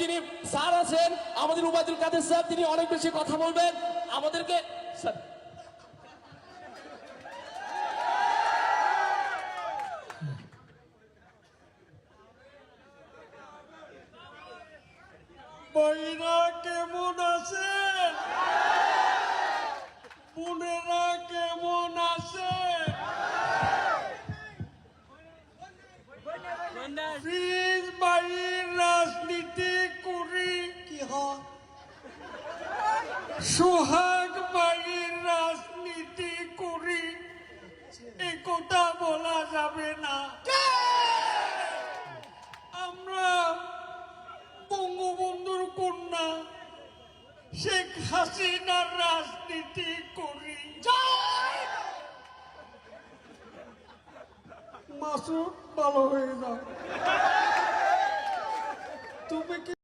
যিনি স্যার আছেন আমাদের উবাইদুল কাদের স্যার, তিনি অনেক বেশি কথা বলবেন আমাদেরকে। স্যার ভাইরা কেমন আছেন? বোনেরা কেমন আছে? প্লিজ বাড়ির রাজনীতি করি কি হয়? সোহাগ বাড়ির রাজনীতি করি এ কথা বলা যাবে না। আমরা বঙ্গবন্ধুর কন্যা শেখ হাসিনার রাজনীতি করি। মাসুদ ভালো হয়ে যাও। তুমি কি